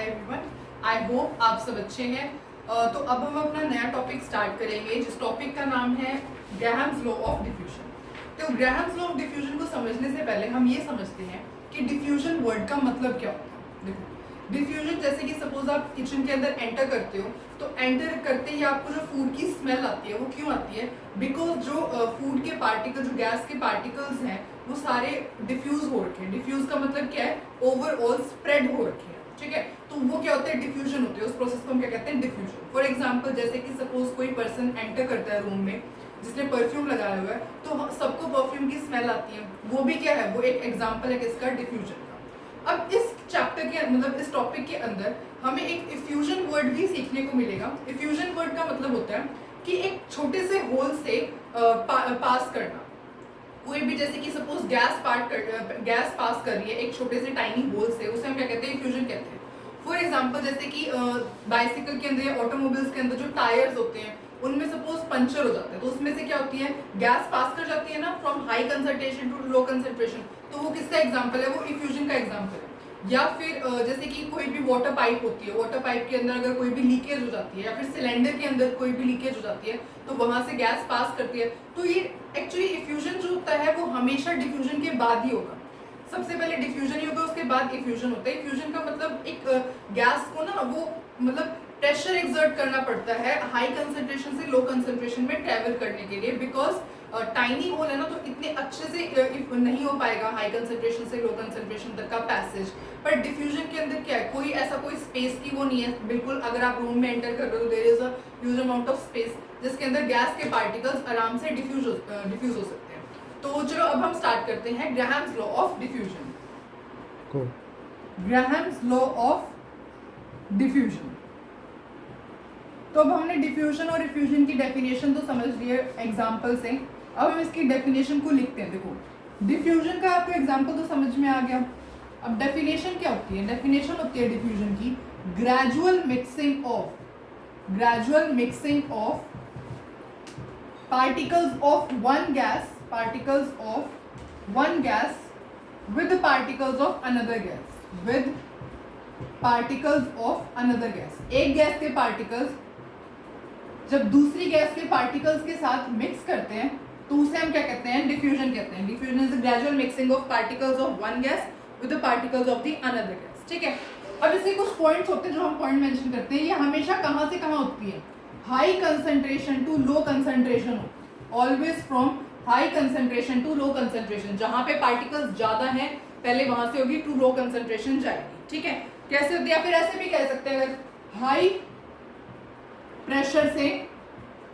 Everyone, I hope आप सब अच्छे हैं। तो अब हम अपना नया टॉपिक स्टार्ट करेंगे जिस टॉपिक का नाम है ग्राहम्स लॉ ऑफ डिफ्यूजन। तो ग्राहम्स लॉ ऑफ डिफ्यूजन को समझने से पहले हम ये समझते हैं कि डिफ्यूजन वर्ड का मतलब क्या होता है। देखो, डिफ्यूजन जैसे कि सपोज आप किचन के अंदर एंटर करते हो, तो एंटर करते ही आपको जो फूड की स्मेल आती है वो क्यों आती है? बिकॉज जो फूड के पार्टिकल, जो गैस के पार्टिकल्स हैं वो सारे डिफ्यूज हो रखे हैं। डिफ्यूज का मतलब क्या है? ओवरऑल स्प्रेड हो रखे हैं, ठीक है। तो वो क्या होता है? डिफ्यूजन होती है। उस प्रोसेस को हम क्या कहते हैं? डिफ्यूजन। फॉर एग्जांपल जैसे कि सपोज कोई पर्सन एंटर करता है रूम में जिसने परफ्यूम लगाया हुआ है, तो सबको परफ्यूम की स्मेल आती है। वो भी क्या है? वो एक एग्जाम्पल है किसका? डिफ्यूजन का। अब इस चैप्टर के मतलब इस टॉपिक के अंदर हमें एक इफ्यूजन वर्ड भी सीखने को मिलेगा। इफ्यूजन वर्ड का मतलब होता है कि एक छोटे से होल से पास करना। कोई भी जैसे कि सपोज गैस पास कर रही है एक छोटे से टाइनी होल से, उसे हम क्या कहते हैं? इफ्यूजन कहते हैं। फॉर एग्जांपल जैसे कि बाइसिकल के अंदर या ऑटोमोबाइल्स के अंदर जो टायर्स होते हैं उनमें सपोज पंचर हो जाता है, तो उसमें से क्या होती है? गैस पास कर जाती है ना, from high concentration to low concentration. तो वो किसका एग्जाम्पल है? वो इफ्यूजन का एग्जाम्पल है। या फिर जैसे कि कोई भी वाटर पाइप होती है, वाटर पाइप के अंदर अगर कोई भी लीकेज हो जाती है या फिर सिलेंडर के अंदर कोई भी लीकेज हो जाती है तो वहां से गैस पास करती है। तो ये एक्चुअली इफ्यूजन जो होता है वो हमेशा डिफ्यूजन के बाद ही होगा। सबसे पहले डिफ्यूजन ही होगा, उसके बाद इफ्यूजन होता है। इफ्यूजन का मतलब एक गैस को ना वो मतलब प्रेशर एक्सर्ट करना पड़ता है हाई कंसंट्रेशन से लो कंसंट्रेशन में ट्रेवल करने के लिए। बिकॉज टाइनी होल है ना, तो इतने अच्छे से नहीं हो पाएगा हाई कंसंट्रेशन से लो कंसंट्रेशन तक का पैसेज। पर डिफ्यूजन के अंदर क्या है? कोई स्पेस की वो नहीं है बिल्कुल। अगर आप रूम में एंटर कर रहे हो, there is a huge amount of space जिसके अंदर गैस के पार्टिकल्स आराम से डिफ्यूज हो सकते हैं। तो चलो अब हम स्टार्ट करते हैं Graham's law of diffusion. Graham's law of diffusion. तो अब हमने डिफ्यूजन और इफ्यूजन की डेफिनेशन तो समझ ली है एग्जाम्पल से। अब हम इसकी डेफिनेशन को लिखते हैं। देखो, डिफ्यूजन का आपको एग्जाम्पल तो समझ में आ गया। अब डेफिनेशन क्या होती है? डेफिनेशन होती है डिफ्यूजन की gradual mixing of particles of one gas with particles of another gas। एक गैस के पार्टिकल्स जब दूसरी गैस के पार्टिकल्स के साथ मिक्स करते हैं तो उसे हम क्या कहते हैं? डिफ्यूजन कहते हैं। Diffusion is the gradual mixing of particles of one gas with the particles of the another gas, ठीक है। अब इसके कुछ पॉइंट्स होते हैं जो हम पॉइंट मेंशन करते हैं। ये हमेशा कहां से कहां होती है? High concentration to low concentration हो। Always from high concentration to low concentration. जहां पे पार्टिकल्स ज्यादा हैं पहले वहां से होगी टू लो कंसंट्रेशन जाएगी, ठीक है। कैसे होती है? या फिर ऐसे भी कह सकते हैं, अगर हाई प्रेशर से,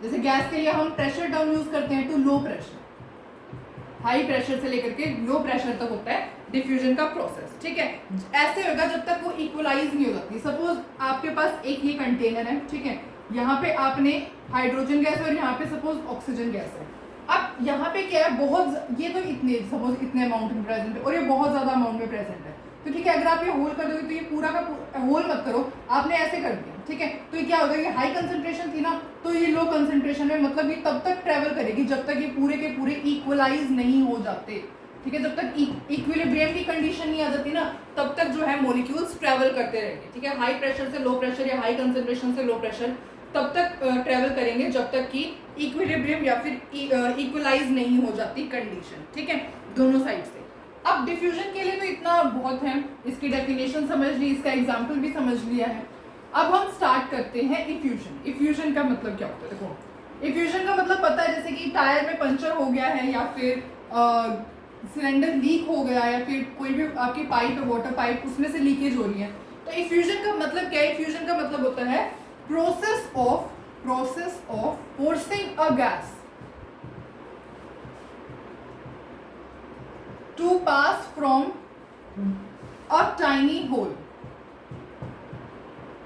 जैसे गैस के लिए हम प्रेशर टर्म यूज करते हैं to low pressure, high pressure से लेकर के लो प्रेशर तक होता है डिफ्यूजन का प्रोसेस, ठीक है। ऐसे होगा जब तक वो इक्वलाइज नहीं हो जाती। सपोज आपके पास एक ये कंटेनर है, ठीक है, यहाँ पे आपने हाइड्रोजन गैस और यहाँ पे सपोज ऑक्सीजन गैस है। अब यहाँ पे क्या है? ये तो इतने अमाउंट में प्रेजेंट है और ये बहुत ज्यादा अमाउंट में प्रेजेंट है, तो ठीक है। अगर आप ये होल कर दोगे तो ये पूरा का होल मत करो, आपने ऐसे कर दिया, ठीक है। तो ये क्या होगा? ये हाई कंसंट्रेशन थी ना, तो ये लो कंसंट्रेशन में मतलब ये तब तक ट्रेवल करेगी जब तक ये पूरे के पूरे इक्वलाइज नहीं हो जाते, ठीक है। जब तक इक्विलिब्रियम की कंडीशन नहीं आ जाती ना, तब तक जो है मॉलिक्यूल्स ट्रेवल करते रहेंगे, ठीक है। हाई प्रेशर से लो प्रेशर या हाई कंसंट्रेशन से लो प्रेशर तब तक ट्रेवल करेंगे जब तक कि इक्विलिब्रियम या फिर इक्वलाइज नहीं हो जाती कंडीशन, ठीक है, दोनों साइड से। अब डिफ्यूजन के लिए तो इतना बहुत है, इसकी डेफिनेशन समझ ली, इसका एग्जांपल भी समझ लिया है। अब हम स्टार्ट करते हैं इफ्यूजन। इफ्यूजन का मतलब क्या होता है? देखो, इफ्यूजन का मतलब पता है, जैसे कि टायर में पंचर हो गया है या फिर सिलेंडर लीक हो गया या फिर कोई भी आपकी पाइप है, वाटर पाइप, उसमें से लीकेज हो रही है। तो इफ्यूजन का मतलब क्या है? इफ्यूजन का मतलब होता है process of forcing a gas to pass from a tiny hole.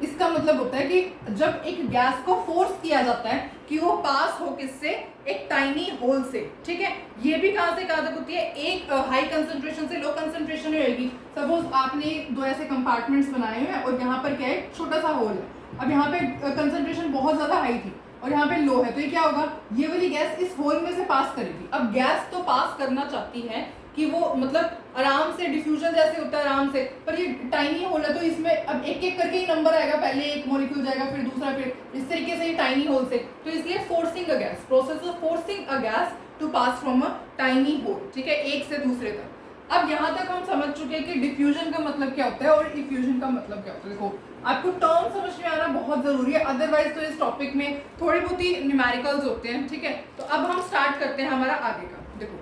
इसका मतलब होता है कि जब एक गैस को फोर्स किया जाता है कि वो पास हो किससे? एक टाइनी होल से, ठीक है। ये भी कहां से कहां तक होती है? एक हाई कंसंट्रेशन से लो कंसंट्रेशन में होगी। सपोज आपने दो ऐसे कंपार्टमेंट्स बनाए हुए हैं और यहाँ पर क्या है? छोटा सा होल है। अब यहाँ पे कंसंट्रेशन बहुत ज्यादा हाई थी और यहाँ पे लो है, तो ये क्या होगा? ये वाली गैस इस होल में से पास करेगी। अब गैस तो पास करना चाहती है कि वो मतलब आराम से डिफ्यूजन जैसे होता है आराम से, पर ये टाइनी होल है तो इसमें अब एक एक करके ही नंबर आएगा, पहले एक मॉलिक्यूल जाएगा फिर दूसरा, फिर इस तरीके से ये टाइनी होल से, तो इसलिए forcing a gas, process of forcing a gas to pass from a tiny hole, ठीक है, एक से दूसरे तक। अब यहाँ तक हम समझ चुके हैं कि डिफ्यूजन का मतलब क्या होता है और इफ्यूजन का मतलब क्या होता है। देखो आपको टर्म समझ में आना बहुत जरूरी है, अदरवाइज तो इस टॉपिक में थोड़ी बहुत ही न्यूमेरिकल्स होते हैं, ठीक है। तो अब हम स्टार्ट करते हैं हमारा आगे का। देखो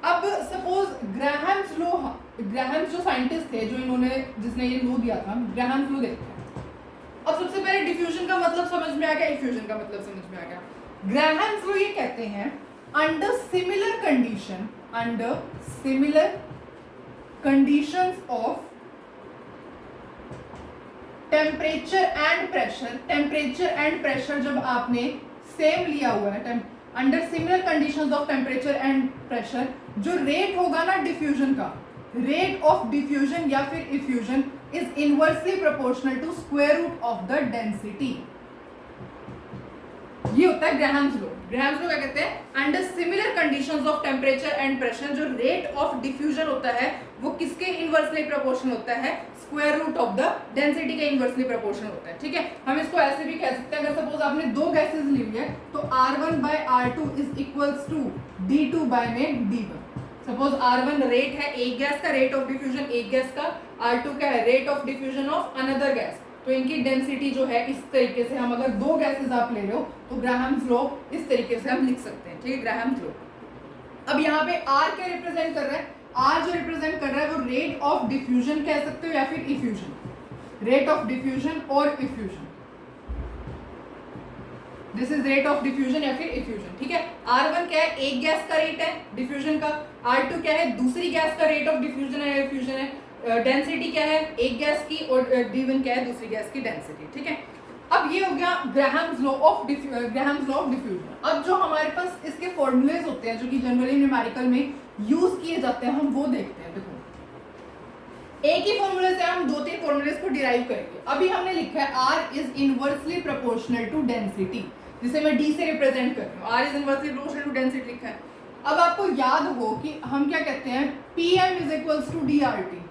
अब सपोज ग्राहम्स लो, ग्राहम्स जो साइंटिस्ट थे जो इन्होंने जिसने ये लॉ दिया था, ग्राहम्स लो देखते हैं। अब सबसे पहले डिफ्यूजन का मतलब समझ में आ गया, इफ्यूजन का मतलब समझ में आ गया। ग्राहम्स लो ये कहते हैं under similar condition, under similar conditions of temperature and pressure, temperature and pressure जब आपने सेम लिया हुआ है, under similar conditions of temperature and pressure, जो रेट होगा ना डिफ्यूजन का, रेट ऑफ डिफ्यूजन या फिर effusion is inversely proportional to square root of the density. ये होता है ग्राहम्स लॉ। ग्राहम्स लॉ क्या कहते हैं, under similar conditions of temperature and pressure जो रेट ऑफ डिफ्यूजन होता है वो किसके इनवर्सली प्रोपोर्शनल होता है, square root of the density के इनवर्सली प्रोपोर्शनल होता है, ठीक है। हम इसको ऐसे भी कह सकते हैं, अगर सपोज आपने दो गैसेस ली हुई है तो R1 by R2 is equals to D2 by में D1। सपोज R1 रेट है एक गैस का, रेट ऑफ डिफ्यूजन एक गैस का, R2 क्या है, rate of diffusion of another gas, तो इनकी डेंसिटी जो है इस तरीके से, हम अगर दो गैसेस आप ले रहे हो तो ग्राहम्स लॉ इस तरीके से हम लिख सकते हैं, ठीक है, ग्राहम्स लॉ। अब यहाँ पे R क्या रिप्रेजेंट कर रहा है, R जो रिप्रेजेंट कर रहा है वो रेट ऑफ डिफ्यूजन कह सकते हो या फिर इफ्यूजन, रेट ऑफ डिफ्यूजन और effusion, this is rate of diffusion या फिर इफ्यूजन, ठीक है। R1 क्या है, एक गैस का रेट है डिफ्यूजन का, R2 क्या है, दूसरी गैस का रेट ऑफ डिफ्यूजन है, इफ्यूजन है, डेंसिटी क्या है एक गैस की, और D1 क्या है दूसरी गैस की डेंसिटी, ठीक है। अब ये हो गया ग्राहम्स लॉ ऑफ डिफ्यूजन। अब जो हमारे पास इसके फॉर्मूलेज होते हैं जो कि जनरली न्यूमेरिकल में यूज किए जाते हैं, हम वो देखते हैं। देखो एक ही फॉर्मूले से हम दो तीन फॉर्मूलेज को डिराइव करेंगे। अभी हमने लिखा है R is inversely proportional to density, जिसे मैं D से रिप्रेजेंट कर रही हूँ, R is inversely proportional to density लिखा है। अब आपको याद हो कि हम क्या कहते हैं, PM is equals to DRT,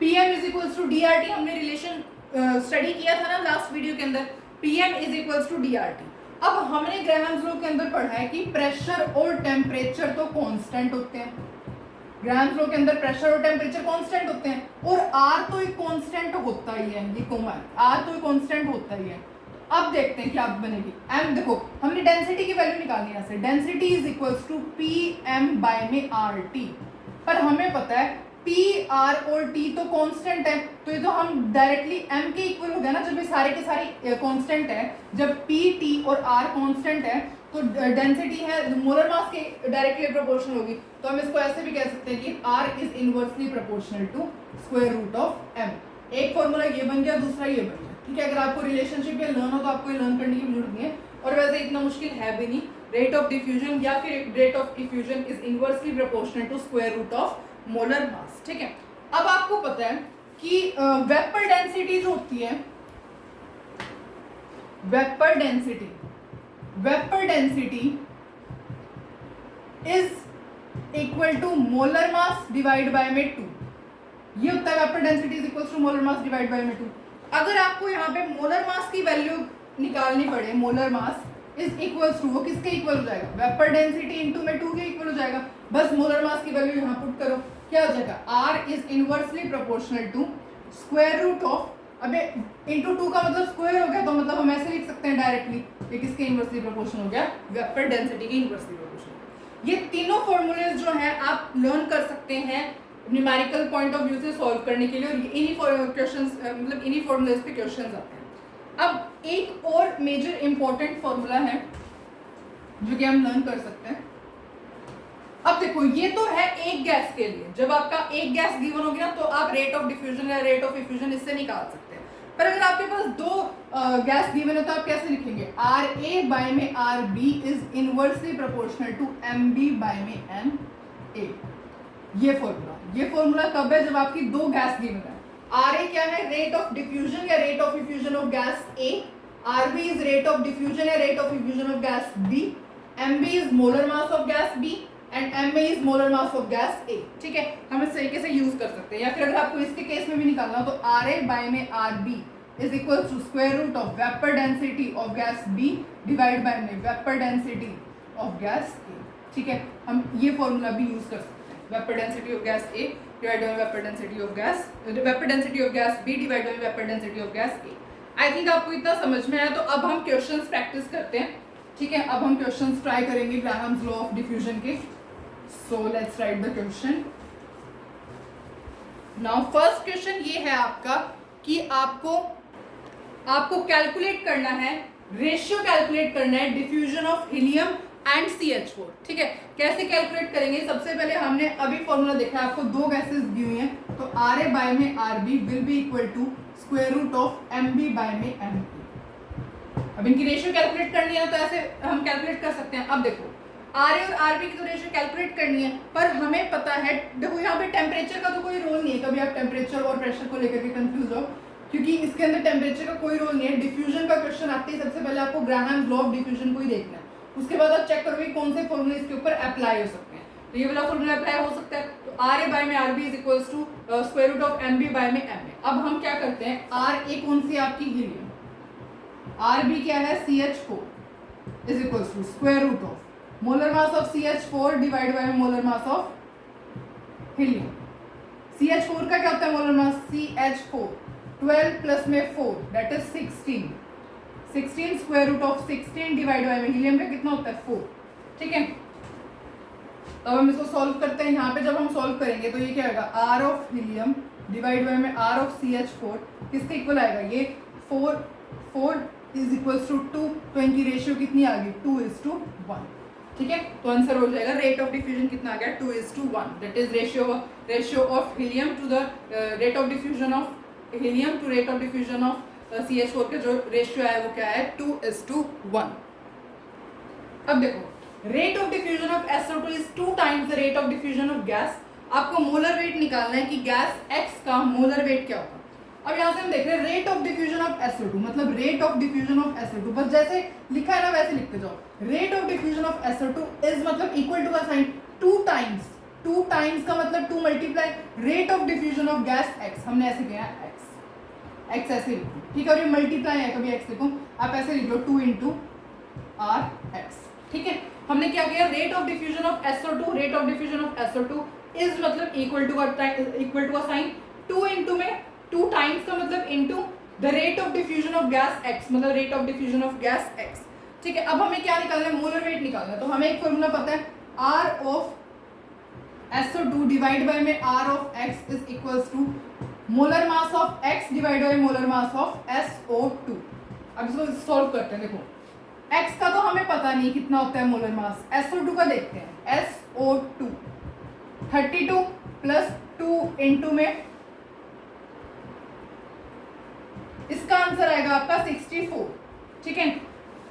PM is equals to DRT, हमने रिलेशन स्टडी किया था ना लास्ट वीडियो के अंदर, PM is equals to DRT। अब हमने ग्राहम्स लॉ के अंदर पढ़ा है कि प्रेशर और टेम्परेचर तो कांस्टेंट होते हैं, ग्राहम्स लॉ के अंदर प्रेशर और टेम्परेचर कांस्टेंट होते हैं, और R तो एक कांस्टेंट होता ही है, ये कॉमन, R तो एक कांस्टेंट होता ही है। अब देखते हैं क्या बनेगी, M देखो हमने डेंसिटी की वैल्यू निकालनी है, यहाँ से density is equals to PM by में RT, पर हमें पता है P, R और T तो कांस्टेंट है, तो ये तो हम डायरेक्टली M के इक्वल हो गया ना, जब ये सारे के सारे कांस्टेंट है, जब P, T और R कांस्टेंट है तो डेंसिटी है मोलर मास के डायरेक्टली प्रोपोर्शनल होगी, तो हम इसको ऐसे भी कह सकते हैं कि R is inversely proportional to square root of M। एक फॉर्मूला ये बन गया, दूसरा ये बन गया, ठीक है। अगर आपको रिलेशनशिप या लर्न हो तो आपको लर्न करने की जरूरत नहीं है, और वैसे इतना मुश्किल है भी नहीं। रेट ऑफ डिफ्यूजन या फिर rate of effusion is inversely proportional to square root of molar mass, ठीक है। अब आपको पता है कि वेपर डेंसिटी जो होती है, vapour density is equal to molar mass divide by में 2, ये होता है vapour density is equal to molar mass divide by में 2। अगर आपको यहाँ पे मोलर मास की वैल्यू निकालनी पड़े, molar mass is equals to, वो किसके इक्वल हो जाएगा, वेपर डेंसिटी इनटू में 2 के इक्वल हो जाएगा। बस मोलर मास की वैल्यू यहाँ पुट करो, क्या हो जाएगा, R is inversely proportional to square root of, अबे इनटू 2 का मतलब स्क्वायर हो गया, तो मतलब हम ऐसे लिख सकते हैं डायरेक्टली, ये किसके इनवर्सली प्रोपोर्शनल हो गया, वेपर डेंसिटी के इनवर्सली प्रोपोर्शनल। ये तीनों फॉर्मूलेज जो हैं आप लर्न कर सकते हैं न्यूमेरिकल पॉइंट ऑफ व्यू से सॉल्व करने के लिए, और इन्हीं क्वेश्चंस मतलब इन्हीं फॉर्मूलेज पे क्वेश्चंस आते हैं। अब एक और मेजर इंपॉर्टेंट फॉर्मूला है जो कि हम लर्न कर सकते हैं। अब देखो ये तो है एक गैस के लिए, जब आपका एक गैस गिवन होगी ना तो आप रेट ऑफ डिफ्यूजन या रेट ऑफ इफ्यूजन इससे निकाल सकते हैं। पर अगर आपके पास दो गैस गिवन है तो आप कैसे लिखेंगे, RA बाय में RB is inversely proportional to MB by में MA। ये फॉर्मूला कब है, जब आपकी दो गैस गिवन है। RA क्या है, रेट ऑफ डिफ्यूजन या rate of effusion of gas A, RB is rate of diffusion या rate of effusion of gas B, MB is molar mass of gas B, and M A is molar mass of gas A. ठीक है, हम इस तरीके से use कर सकते हैं। या फिर अगर आपको इसके केस में भी निकालना हो तो आर ए बाय में R B is equal to square root of vapour density of gas B divide by में vapour density of gas A. ठीक है, हम ये फॉर्मूला भी यूज कर सकते हैं, vapour density of gas A divide by vapour density of gas, vapour density of gas B divide by vapour density of gas A. I think आपको इतना समझ में आया। तो अब हम क्वेश्चंस प्रैक्टिस करते हैं। ठीक है, अब हम क्वेश्चंस ट्राई करेंगे ग्राहम्स लॉ ऑफ डिफ्यूजन के। So let's write the question. Now first question ये है आपका कि आपको कैलकुलेट करना है, रेशियो कैलकुलेट करना है diffusion of helium and CH4। ठीक है, कैसे कैलकुलेट करेंगे? सबसे पहले हमने अभी फॉर्मूला देखा है, आपको दो गैसेस दी हुई हैं, तो RA बाय में RB will be equal to square root of MB by में MB। अब इनकी रेशियो कैलकुलेट करनी है तो ऐसे हम कैलकुलेट कर सकते हैं। अब देखो RA और RB की तो रेशियो कैलकुलेट करनी है, पर हमें पता है, देखो यहाँ पे टेम्परेचर का तो कोई रोल नहीं है, कभी आप टेम्परेचर और प्रेशर को लेकर के कंफ्यूज हो, क्योंकि इसके अंदर टेम्परेचर का कोई रोल नहीं है। डिफ्यूजन का क्वेश्चन आते ही सबसे पहले आपको ग्राहम्स लॉ ऑफ डिफ्यूजन को ही देखना है, उसके बाद आप चेक करोगे कौन से फॉर्मूले इसके ऊपर अप्लाई हो सकते हैं। तो ये वाला फॉर्मूला अप्लाई हो सकता है, तो RA बाय में RB is equals to square root of MB by में MA। अब हम क्या करते हैं, RA कौन सी आपकी हीलियम, RB क्या है CH4 is equals to square root of molar mass of CH4 divide by molar mass of helium. CH4 का क्या होता है मोलर मास, CH4 12 प्लस में 4 that is 16 square root of 16 divide by में हीलियम का कितना होता है 4। ठीक है, अब हम इसको सॉल्व करते हैं। यहाँ पे जब हम सॉल्व करेंगे तो ये क्या आएगा, R of helium divide by में R ऑफ CH4 किसके इक्वल आएगा, ये 4 इज इक्वल्स टू 2, तो इनकी रेशियो कितनी आ गई 2:1। ठीक है, तो आंसर हो जाएगा रेट ऑफ डिफ्यूजन कितना आ गया 2:1, that is ratio of helium to the rate of diffusion of helium to rate of diffusion of CH4 का जो रेशियो है वो क्या है 2:1। अब देखो rate of diffusion of SO2 is 2 times the rate of diffusion of gas. आपको molar weight निकालना है कि गैस X का मोलर वेट क्या होगा। अब यहाँ से हम देख रहे हैं rate of diffusion of SO2 मतलब rate of diffusion of SO2, बस जैसे लिखा है ना वैसे लिखते जाओ। Rate of diffusion of SO2 is मतलब इक्वल टू का साइन 2 टाइम्स का मतलब 2 multiply rate of diffusion of gas X। हमने ऐसे किया X ऐसे लिखो, ठीक है, और ये मल्टीप्लाई है, कभी X लिखो, आप ऐसे लिख लो 2 into RX। ठीक है, हमने क्या किया, rate of diffusion of SO2, rate of diffusion of SO2 is मतलब इक्वल टू का साइन 2 into में 2 टाइम्स का मतलब into the rate of diffusion of gas X मतलब rate of diffusion of gas X। ठीक है, अब हमें क्या निकालना है, मोलर वेट निकालना है। तो हमें एक फॉर्मूला पता है, R of SO2 divide by में R of X is equals to molar mass of X divide by molar mass of SO2। अब इसको सॉल्व करते हैं। देखो X का तो हमें पता नहीं कितना होता है मोलर मास, SO2 का देखते हैं। SO2 32 प्लस 2 इंटू में इसका आंसर आएगा आपका 64। ठीक है,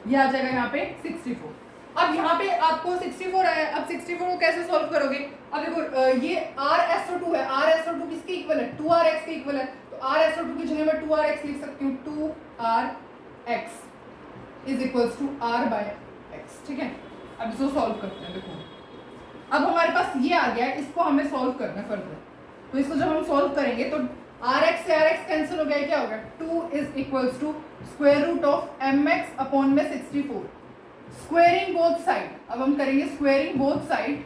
ये आ जाएगा यहाँ पे 64। अब यहाँ पे आपको 64 आया, अब 64 को कैसे सॉल्व करोगे। अब देखो ये RSO2 है, RSO2 किसके इक्वल है 2RX के इक्वल है, तो RSO2 की जगह मैं 2RX लिख सकती हूँ, 2RX is equals to R by X। ठीक है, अब इसको सॉल्व करते हैं। देखो अब हमारे पास ये आ गया, इसको हमें सॉल्व करना है फर्दर। तो इसको जब हम सॉल्व करेंगे तो RX से RX कैंसिल हो गया, क्या होगा 2 is equals to square root of MX upon में 64, स्क्वेयरिंग बोथ साइड। अब हम करेंगे स्क्वेयरिंग बोथ साइड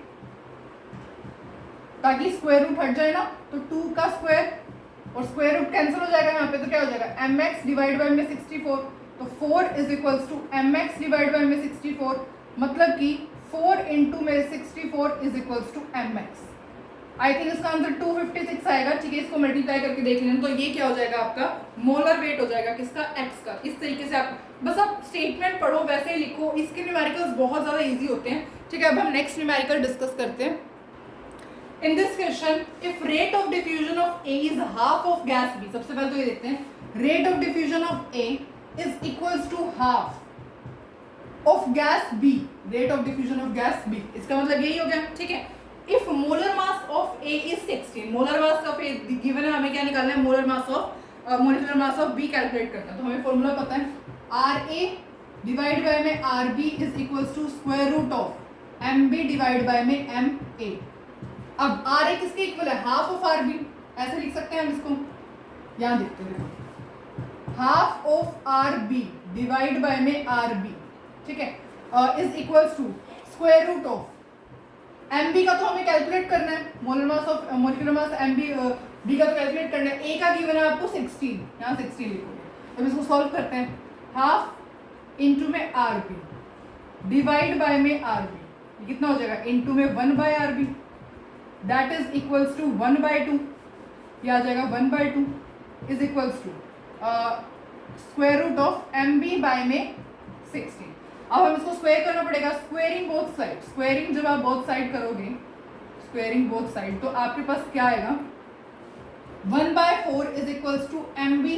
ताकि स्क्वायर रूट हट जाए ना, तो 2 का स्क्वायर और स्क्वायर रूट कैंसिल हो जाएगा यहाँ पे, तो क्या हो जाएगा MX डिवाइड बाय में 64, तो 4 is equals to MX divide by में 64 मतलब कि 4 इंटू में 64 is equals to MX। I think इसका आंसर 256 आएगा। ठीक है, इसको मल्टीप्लाई करके देख लेना, तो ये क्या हो जाएगा आपका मोलर वेट हो जाएगा किसका X का। इस तरीके से आप बस आप स्टेटमेंट पढ़ो, वैसे ही लिखो, इसके न्यूमेरिकल्स बहुत ज़्यादा इजी होते हैं। ठीक है, अब हम नेक्स्ट न्यूमेरिकल डिस्कस करते हैं। In this question if rate of diffusion of A is half of gas B, सबसे पहले तो ये देखते हैं, rate of diffusion of A is equals to half of gas B, rate of diffusion of gas B, इसका मतलब यही हो गया। ठीक है, if molar mass of A is 16, molar mass of A given है, हमें क्या निकालना है, molar mass of B calculate करना है। तो हमें फॉर्मूला पता है, RA डिवाइड बाय में RB is equals to square root of M B divide by में एम ए। अब आर ए किसके इक्वल है, हाफ ऑफ आर बी, ऐसे लिख सकते हैं हम इसको, यहां देखते हैं, half of R B divide by में आर बी, ठीक है, is equals to square root of M B का तो हमें कैलकुलेट करना है, molar mass of molecular mass M B B का तो कैलकुलेट करना है, ए का गिवन है आपको 16, यहाँ 16 लिखोगे। अब इसको सॉल्व करते हैं, हाफ इंटू में आर बी डिवाइड बाय में आर बी, कितना हो जाएगा, इंटू में 1 by R B, that is equals to 1 by 2, ये आ जाएगा 1 by 2 is equals to square root of M B by में 16। अब हम इसको स्क्वायर करना पड़ेगा, स्क्वायरिंग बोथ साइड, स्क्वायरिंग जब आप बोथ साइड करोगे, स्क्वायरिंग बोथ साइड, तो आपके पास क्या आएगा, 1 by 4 is equals to M B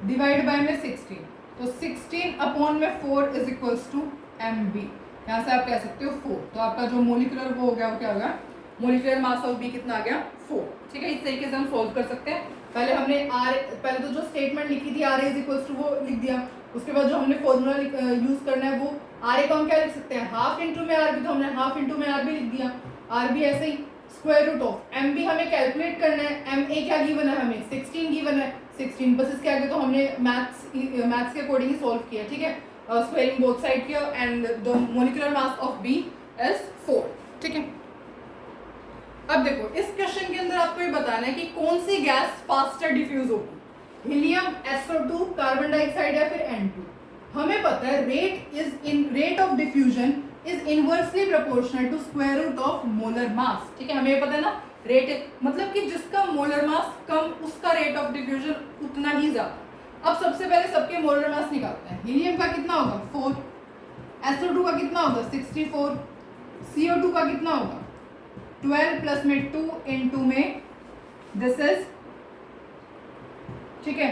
divide by में 16, तो 16 अपॉन में 4 is equals to M B, यहाँ से आप कह सकते हो 4, तो आपका जो मोलिकुलर वो हो गया वो क्या होगा, मोलिकुलर मास ऑफ बी कितना आ गया, 4, ठीक है। इस तरीके से हम सोल्व कर सकते हैं। पहले हमने पहले तो जो स्टेटमेंट लिखी थी R A is equals to वो लिख दिया, उसके बाद जो हमने फॉर्मूला यूज करना है वो आर ए को हम क्या लिख सकते हैं, हाफ इंटू में आर बी, तो हमने हाफ इंटू में आर बी लिख दिया, आर बी ऐसे ही square root of M B हमें कैलकुलेट करना है, एम ए क्या गिवन है हमें 16 गिवन है, 16 बस इसके आगे तो हमने मैथ्स के अकॉर्डिंग ही सॉल्व किया, ठीक है, स्क्वायरिंग बोथ साइड किया, and the molecular mass of B is 4, ठीक है। अब देखो इस क्वेश्चन के अंदर आपको ये बताना है कि कौन सी गैस फास्टर डिफ्यूज होगी, हीलियम, SO2, कार्बन डाइऑक्साइड या फिर N2। हमें पता है rate of diffusion is inversely proportional to square root of molar mass, ठीक है, हमें ये पता है ना, रेट मतलब कि जिसका मोलर मास कम उसका रेट ऑफ डिफ्यूजन उतना ही ज्यादा। अब सबसे पहले सबके मोलर मास निकालते हैं, हीलियम का कितना होगा 4, SO2 का कितना होगा 64, CO2 का कितना होगा 12 प्लस में 2 इंटू में दिस इज, ठीक है,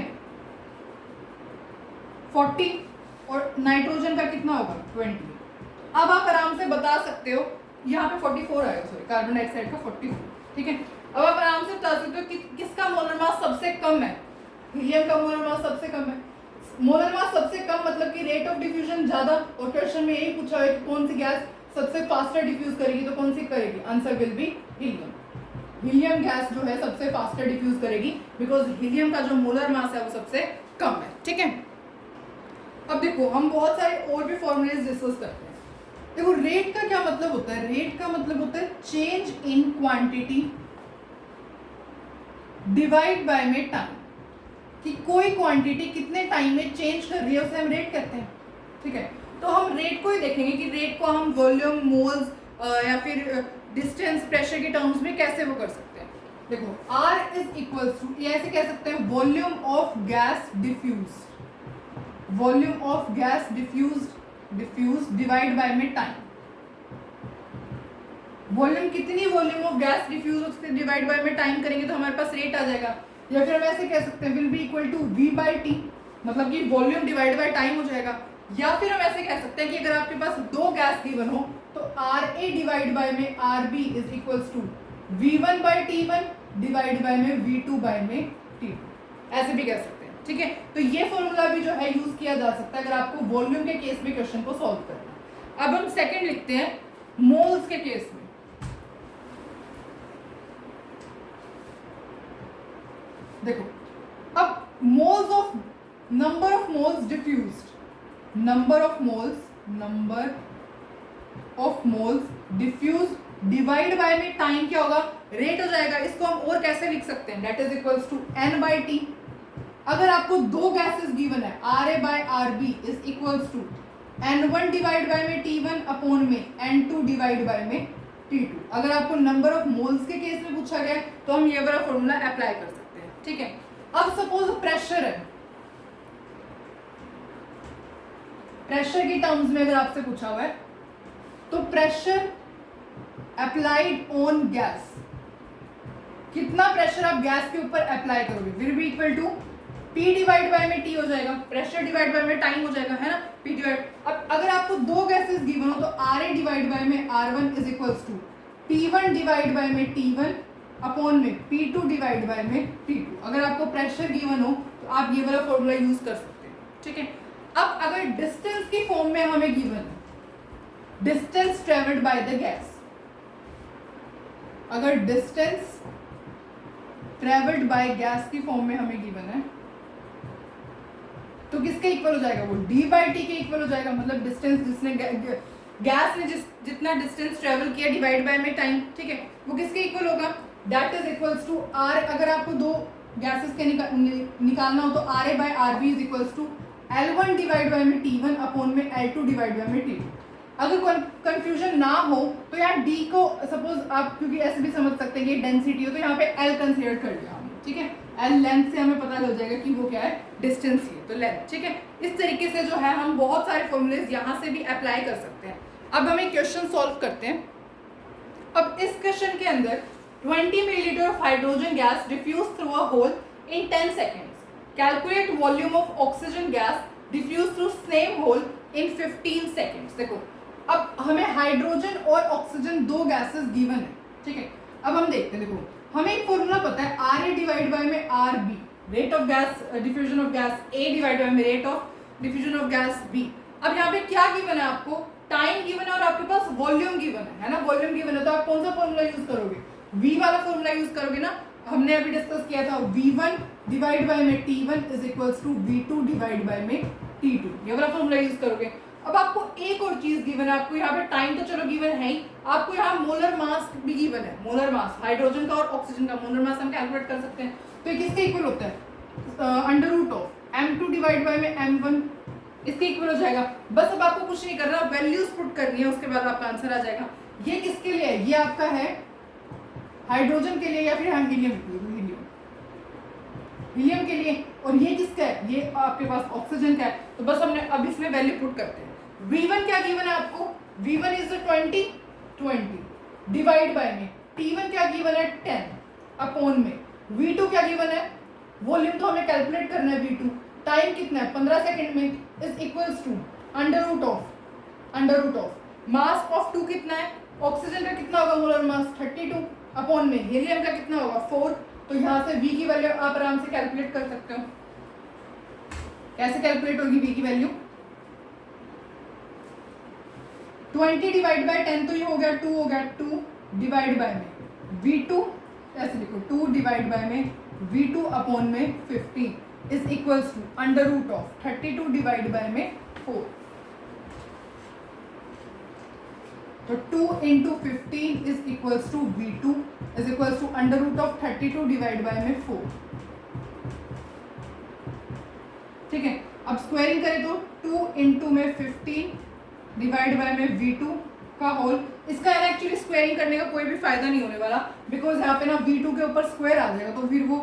40, और नाइट्रोजन का कितना होगा 20। अब आप आराम से बता सकते हो, यहाँ पे 44 आएगा, सॉरी कार्बन डाइऑक्साइड का 44, ठीक है। अब आप आराम से बता सकते हो कि किसका मोलर मास सबसे कम है, हीलियम का मोलर मास सबसे कम है। मोलर मास सबसे कम मतलब कि रेट ऑफ डिफ्यूजन ज्यादा, और क्वेश्चन में यही पूछा है कि कौन सी गैस सबसे फास्टर डिफ्यूज करेगी, तो कौन सी करेगी, answer will be helium. Helium gas जो है सबसे फास्टर डिफ्यूज करेगी, बिकॉज हीलियम का जो मोलर मास है वो सबसे कम है, ठीक है। अब देखो हम बहुत सारे और भी फॉर्मूलेज डिस्कस करते हैं। देखो रेट का क्या मतलब होता है, रेट का मतलब होता है change in quantity divide by में टाइम, कि कोई क्वांटिटी कितने टाइम में चेंज कर रही है उसे हम रेट कहते हैं, ठीक है। तो हम रेट को ही देखेंगे कि रेट को हम वॉल्यूम, मोल्स या फिर डिस्टेंस, प्रेशर के टर्म्स में कैसे वो कर सकते हैं। देखो R इज इक्वल्स टू, ये ऐसे कह सकते हैं, volume of gas diffuse, volume of gas diffuse divide by में टाइम। वॉल्यूम कितनी वॉल्यूम ऑफ गैस डिफ्यूज उससे डिवाइड बाय में टाइम करेंगे तो हमारे पास रेट आ जाएगा। या फिर हम ऐसे कह सकते हैं will be equal to V by T, मतलब कि वॉल्यूम डिवाइड बाय टाइम हो जाएगा। या फिर हम ऐसे कह सकते हैं कि अगर आपके पास दो गैस गिवन हो तो RA डिवाइड बाय में RB is equals to V1 by T1 divide by में V2 बाय में T2, ऐसे भी कह सकते हैं, ठीक है। तो ये फॉर्मूला भी जो है यूज किया जा सकता है अगर आपको वॉल्यूम के केस में क्वेश्चन को सॉल्व करना है। अब हम सेकंड लिखते हैं मोल्स के केस में। देखो अब moles of, number of moles diffused, number of moles diffused divide by में टाइम क्या होगा, रेट हो जाएगा। इसको हम और कैसे लिख सकते हैं, that is equals to N by T. अगर आपको दो गैसेस गिवन है RA by RB is equals to N1 divide by में T1 अपॉन में N2 डिवाइड बाय में T2। अगर आपको नंबर ऑफ मोल्स के केस में पूछा गया तो हम ये वाला फॉर्मूला अप्लाई कर सकते हैं, ठीक है। अब सपोज प्रेशर है, प्रेशर की टर्म्स में अगर आपसे पूछा हुआ है तो प्रेशर अप्लाइड ऑन गैस, कितना प्रेशर आप गैस के ऊपर अप्लाई करोगे, will be equal to P divide by में T हो जाएगा, प्रेशर डिवाइड बाय में टाइम हो जाएगा, है ना, P डिवाइड। अब अगर आपको दो गैसेस गिवन हो तो RA डिवाइड बाय में R1 is equals to P1 divide by में T1 अपॉन में P2 डिवाइड बाय में T2। अगर आपको प्रेशर गिवन हो तो आप ये वाला फॉर्मूला यूज कर सकते हैं, ठीक है। अब अगर डिस्टेंस की फॉर्म में हमें गिवन है, distance travelled by the gas, अगर डिस्टेंस ट्रेवल्ड बाय गैस की फॉर्म में हमें गिवन है तो किसके इक्वल हो जाएगा, वो डी बाई टी के इक्वल हो जाएगा। मतलब डिस्टेंस जिसने गैस ने जितना डिस्टेंस ट्रेवल किया डिवाइड बाय में टाइम, ठीक है, वो किसके इक्वल होगा, that is equals to R. अगर आपको दो गैसेस के निकालना हो तो R A by R B is equals to L1 divide by में T1 अपॉन में L2 डिवाइड बाय में T2। अगर कंफ्यूजन ना हो तो यहाँ D को सपोज आप क्योंकि ऐसे भी समझ सकते हैं कि डेंसिटी हो तो यहाँ पे L कंसीडर कर लिया हमने, ठीक है। L लेंथ से हमें पता लग जाएगा कि वो क्या है, डिस्टेंस ही है, तो लेंथ, ठीक है। इस तरीके से जो है हम बहुत सारे फॉर्मूलेज यहाँ से भी अप्लाई कर सकते हैं। अब हम एक क्वेश्चन सॉल्व करते हैं। अब इस क्वेश्चन के अंदर 20 millilitre of hydrogen gas diffuse through a hole in 10 seconds. Calculate volume of oxygen gas diffuse through same hole in 15 seconds. देखो अब हमें हाइड्रोजन और ऑक्सीजन दो गैसेस गिवन है, ठीक है। अब हम देखते हैं, देखो हमें एक फॉर्मूला पता है आर ए डिवाइड बाय में R B, rate of gas diffusion of gas A divide by में rate of diffusion of gas B. अब यहाँ पे क्या गिवन है, आपको टाइम गिवन है और आपके पास वॉल्यूम गिवन है ना, वॉल्यूम गिवन है तो आप कौन सा फॉर्मूला यूज करोगे, वी वाला फॉर्मूला यूज करोगे ना। हमने अभी डिस्कस किया था V1 डिवाइड बाय में T1 is equals to V2 divide by में T2, ये वाला फॉर्मूला यूज करोगे। अब आपको एक और चीज गिवन है, आपको यहाँ पे टाइम तो चलो गिवन है ही, आपको यहाँ मोलर मास भी गिवन है। मोलर मास हाइड्रोजन का और ऑक्सीजन का मोलर मास हम कैलकुलेट कर सकते हैं, तो ये किसके इक्वल होता है, under root of M2 divide by में M1 इसके इक्वल हो जाएगा। बस अब आपको कुछ नहीं करना, वैल्यूज पुट करनी है, उसके बाद आपका आंसर आ जाएगा। ये किसके लिए है, ये आपका है हाइड्रोजन के लिए या फिर हीलियम के लिए, और ये किसका है, ये आपके पास ऑक्सीजन का है। तो बस हमने अब इसमें वैल्यू पुट करते हैं। V1 क्या गिवन है आपको, V1 इज 20 डिवाइड बाय में T1 क्या गिवन है 10 अपॉन में V2 क्या गिवन है, वॉल्यूम तो हमें कैलकुलेट करना है, V2 टाइम कितना है 15 सेकंड में, is equals to under root of mass of 2 कितना है, ऑक्सीजन का कितना होगा मोलर मास 32 अपॉन में हीलियम का कितना होगा 4। तो यहाँ से V की वैल्यू आप आराम से कैलकुलेट कर सकते हो। कैसे कैलकुलेट होगी V की वैल्यू, 20 डिवाइड बाय 10 तो ये हो गया 2 हो गया, 2 डिवाइड बाय में V2 ऐसे लिखो 2 डिवाइड बाय में V2 अपॉन में 15 is equals to under root of 32 divide by में 4। तो 2 into 15 is equals to V2 is equals to under root of 32 divide by में 4, ठीक है। अब स्क्वायरिंग करें तो 2 इंटू में 15 डिवाइड बाय में V2 का होल, इसका एक्चुअली स्क्वायरिंग करने का कोई भी फायदा नहीं होने वाला, बिकॉज यहाँ पे ना V2 के ऊपर स्क्वायर आ जाएगा, तो फिर वो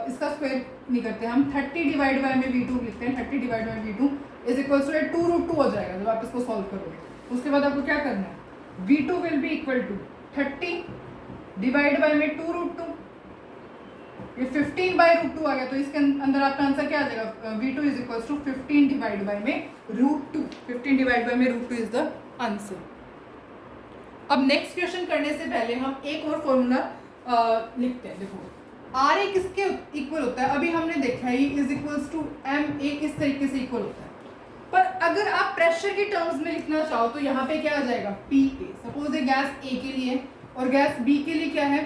इसका स्क्वायर नहीं करते हम। 30 डिवाइड बाय में V2 लिखते हैं, 30 divide by V2 is equals to 2√2 हो जाएगा जब आप इसको सॉल्व करोगे। उसके बाद आपको क्या करना है, V2 will be equal to 30 divide by में 2√2, ये 15 बाय √2 आ गया, तो इसके अंदर आपका आंसर क्या आ जाएगा, V2 is equals to 15 divide by में √2, 15 डिवाइड बाय में √2 इज द आंसर। अब नेक्स्ट क्वेश्चन करने से पहले हम एक और फॉर्मूला लिखते हैं। देखो RA किसके इक्वल होता है, अभी हमने देखा है इज इक्वल्स टू MA इस तरीके से इक्वल होता है, पर अगर आप प्रेशर के टर्म्स में लिखना चाहो तो यहाँ पे क्या आ जाएगा PA। सपोज ये गैस A के लिए और गैस B के लिए क्या है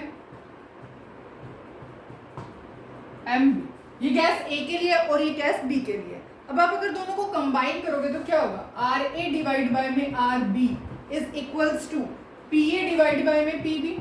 MB, ये गैस A के लिए और ये गैस B के लिए। अब आप अगर दोनों को कंबाइन करोगे तो क्या होगा, RA डिवाइड बाय में RB is equals to PA divide by में PB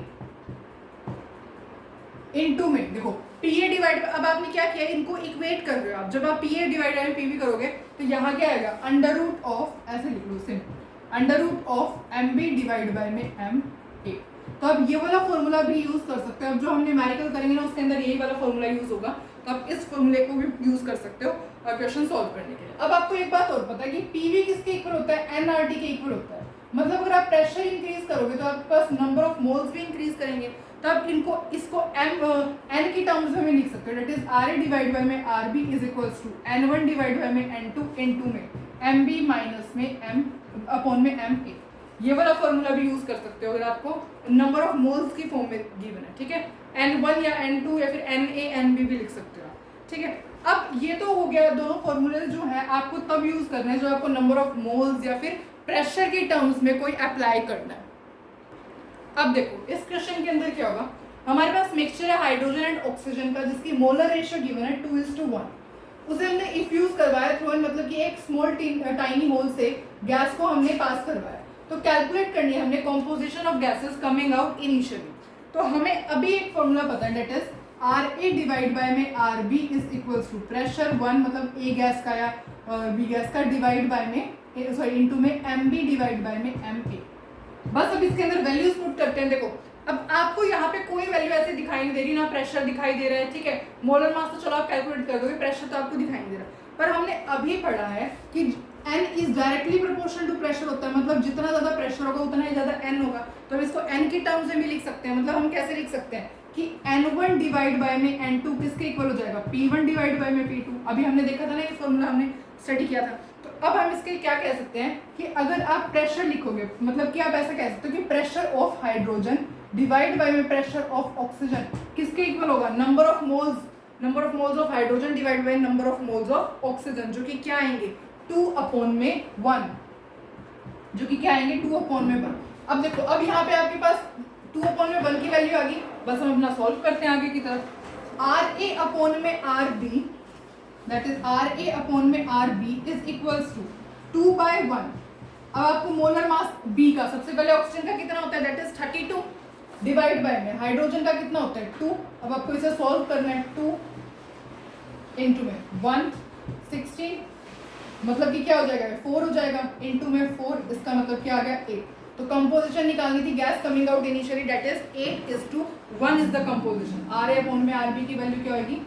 इनटू में, देखो PA डिवाइड, अब आपने क्या किया, इनको इक्वेट कर रहे हो आप। जब आप PA डिवाइड बाय PB करोगे तो यहाँ क्या आएगा, अंडर रूट ऑफ, ऐसे लिख लो simple, under root of MB divide by में MA। तो अब ये वाला फॉर्मूला भी यूज कर सकते हो। अब जो हम न्यूमेरिकल करेंगे ना उसके अंदर यही वाला फॉर्मूला यूज होगा, तो आप इस फॉर्मूले को भी यूज कर सकते हो क्वेश्चन सॉल्व करने के लिए। अब आपको एक बात और पता है कि PV किसके इक्वल होता है, nRT के इक्वल होता है। मतलब अगर आप प्रेशर इंक्रीज करोगे तो आपके पास नंबर ऑफ मोल्स भी इंक्रीज करेंगे, तो आप इसको N की टर्म्स में लिख सकते हो, that is RA divide by में RB is equals to N1 divide by में N2 N2 में MB माइनस में M अपॉन में MA। ये वाला फॉर्मूला भी यूज कर सकते हो अगर आपको नंबर ऑफ मोल्स की फॉर्म में गिवन है, ठीक है। N1 या N2 या फिर NA NB भी लिख सकते हो, ठीक है। अब ये तो हो गया, दोनों फॉर्मूले जो है आपको तब यूज करना है जो आपको नंबर ऑफ मोल्स या फिर प्रेशर की टर्म्स में कोई अप्लाई करना है। अब देखो इस क्वेश्चन के अंदर क्या होगा, हमारे पास मिक्सचर है हाइड्रोजन एंड ऑक्सीजन का जिसकी मोलर रेशियो गिवन है 2:1। उसे हमने इफ्यूज करवाया थ्रू, मतलब कि एक स्मॉल टाइनी होल से गैस को हमने पास करवाया। तो कैलकुलेट करनी है हमने composition of gases coming out initially. तो हमें अभी एक फॉर्मूला पता है, that is RA divide by में RB is equals to pressure 1 मतलब A गैस का या B गैस का डिवाइड बाय में सॉरी इनटू में MB डिवाइड बाय में MA। बस अब इसके अंदर वैल्यूज पुट करते हैं। देखो अब आपको यहाँ पे कोई वैल्यू ऐसे दिखाई नहीं दे रही, ना प्रेशर दिखाई दे रहा है, ठीक है। मोलर मास तो चलो आप कैलकुलेट कर दोगे, प्रेशर तो आपको दिखाई नहीं दे रहा। पर हमने अभी पढ़ा है कि N is directly proportional to pressure होता है, मतलब जितना ज्यादा प्रेशर होगा उतना ही ज्यादा N होगा। तो हम इसको N की टर्म्स में भी लिख सकते हैं। मतलब हम कैसे लिख सकते हैं कि N1 डिवाइड बाय में N2 किसके इक्वल हो जाएगा, P1 डिवाइड बाय में P2। अभी हमने देखा था ना, ये फॉर्मूला हमने स्टडी किया था। तो अब हम इसके क्या कह सकते हैं कि अगर आप प्रेशर लिखोगे, मतलब कि आप ऐसा कह सकते हो कि pressure of hydrogen divide by में प्रेशर ऑफ ऑक्सीजन किसके इक्वल होगा, number of moles of hydrogen divide by number of moles of oxygen, जो कि क्या आएंगे 2/1, जो कि क्या आएंगे 2/1। अब देखो अब यहाँ पे आपके पास 2/1 की वैल्यू आ गई। बस हम अपना सॉल्व करते हैं आगे की तरफ। RA/RB that is RA/RB is equals to 2/1। अब आपको मोलर मास B का, सबसे पहले ऑक्सीजन का कितना होता है, दैट इज 32 डिवाइड बाय में हाइड्रोजन का कितना होता है 2। अब आपको इसे सॉल्व करना है, 2 इंटू में 160 मतलब कि क्या हो जाएगा 4 हो जाएगा, इंटू में 4 इसका मतलब क्या आ गया 8। तो कंपोजिशन निकालनी थी gas coming out initially, that is 8:1 is the composition. RA/RB की वैल्यू क्या होगी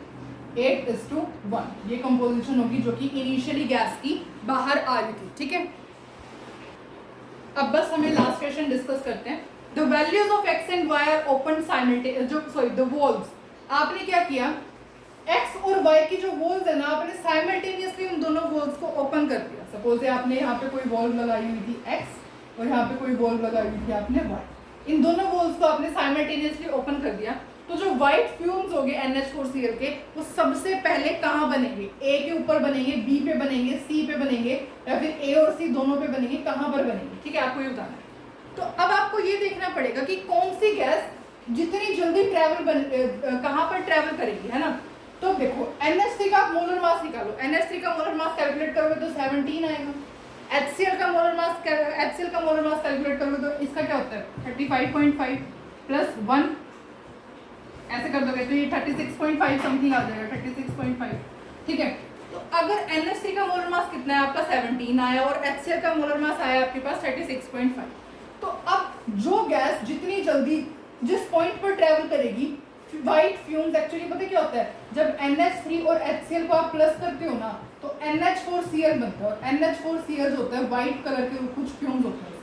8:1। ये कंपोजिशन होगी जो कि इनिशियली गैस की बाहर आ रही थी, ठीक है। अब बस हमें लास्ट क्वेश्चन डिस्कस करते हैं। The values of X and Y are open simultaneously, the walls. आपने क्या किया, एक्स और वाई की जो वॉल्स है ना, आपने साइमल्टेनियसली उन दोनों वॉल्स को ओपन कर दिया। सपोज आपने यहाँ पे कोई वॉल लगाई हुई थी एक्स और यहाँ पे कोई वॉल लगाई हुई थी आपने वाई। इन दोनों वॉल्स को आपने साइमल्टेनियसली ओपन कर दिया। तो जो व्हाइट फ्यूम्स हो गए NH4Cl के, वो सबसे पहले कहाँ बनेंगे, A के ऊपर बनेंगे, B पे बनेंगे, C पे बनेंगे, या फिर A और C दोनों पे बनेंगे, कहाँ पर बनेंगे, ठीक है। आपको ये बताना है। तो अब आपको ये देखना पड़ेगा कि कौन सी गैस जितनी जल्दी कहाँ पर ट्रेवल करेगी, है ना। तो देखो NH3 का मोलर मास निकालो, NH3 का मोलर मास कैलकुलेट करोगे तो 17 आएगा। HCl का मोलर मास कैलकुलेट करोगे तो इसका क्या होता है 35.5 प्लस 1 ऐसे कर दोगे तो ये 36.5 समथिंग आ जाएगा, 36.5, ठीक है। तो अगर NH3 का मोलर मास कितना है आपका 17 आया और HCl का मोलर मास आया आपके पास 36.5। तो अब जो गैस जितनी जल्दी जिस पॉइंट पर ट्रेवल करेगी, व्हाइट फ्यूम्स एक्चुअली पता क्या होता है, जब NH3 और HCl को आप प्लस करते हो ना तो NH4Cl बनता है, और NH4Cl जो होता है व्हाइट कलर के कुछ फ्यूम्स होते हैं।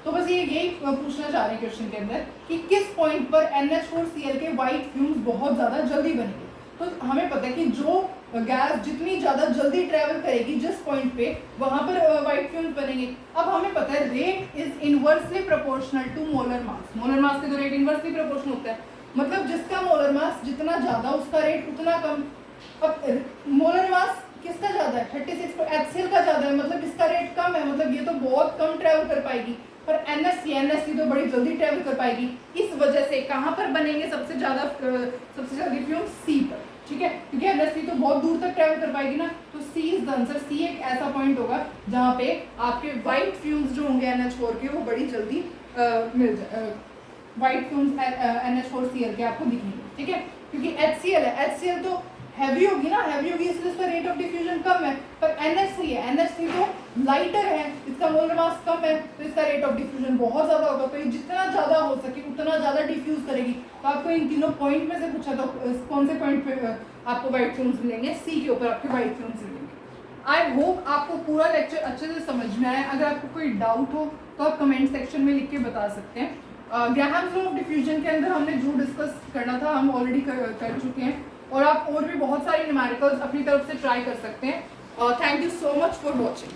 तो बस ये यही पूछना चाह रहे हैं क्वेश्चन के अंदर कि किस पॉइंट पर NH4Cl के व्हाइट फ्यूम्स बहुत ज़्यादा जल्दी बनेंगे। तो हमें पता है कि जो गैस जितनी ज़्यादा जल्दी ट्रेवल करेगी जिस पॉइंट पे, वहाँ पर व्हाइट फ्यूम्स बनेंगे। अब हमें पता है rate is inversely proportional to molar mass. Molar mass के तो रेट इनवर्सली प्रोपोर्शनल होता है, मतलब जिसका मोलर मास जितना ज़्यादा उसका रेट उतना कम। अब मोलर मास किसका ज़्यादा है 36, HCl का ज़्यादा है, मतलब इसका रेट कम है, मतलब ये तो बहुत कम ट्रेवल कर पाएगी। पर NH3 तो बड़ी जल्दी ट्रेवल कर पाएगी। इस वजह से कहाँ पर बनेंगे सबसे जल्दी फ्यूम C पर, ठीक है, क्योंकि NH3 तो बहुत दूर तक ट्रेवल कर पाएगी ना। तो C is the answer. C एक ऐसा पॉइंट होगा जहाँ पे आपके व्हाइट फ्यूम्स जो होंगे NH4 के वो बड़ी जल्दी मिल जाए, व्हाइट फ्यूम्स NH4Cl के आपको दिखेंगे, ठीक है। क्योंकि HCl है, HCl तो हैवी होगी ना, हैवी होगी इसलिए इसका रेट ऑफ डिफ्यूजन कम है। पर NH3 है, NH3 तो लाइटर है, इसका मोलर मास कम है, तो इसका रेट ऑफ डिफ्यूजन बहुत ज़्यादा होगा। तो ये जितना ज़्यादा हो सके उतना ज़्यादा डिफ्यूज करेगी। तो आपको इन तीनों पॉइंट में से पूछा तो कौन से पॉइंट पे आपको व्हाइट फ्यूम्स मिलेंगे, C के ऊपर आपके व्हाइट फ्यूम्स मिलेंगे। आई होप आपको पूरा लेक्चर अच्छे से समझ में आया। अगर आपको कोई डाउट हो तो आप कमेंट सेक्शन में लिख के बता सकते हैं। ग्राहम्स लॉ ऑफ डिफ्यूजन के अंदर हमने जो डिस्कस करना था हम ऑलरेडी कर चुके हैं, और आप और भी बहुत सारी न्यूमेरिकल्स अपनी तरफ से ट्राई कर सकते हैं। Thank you so much for watching.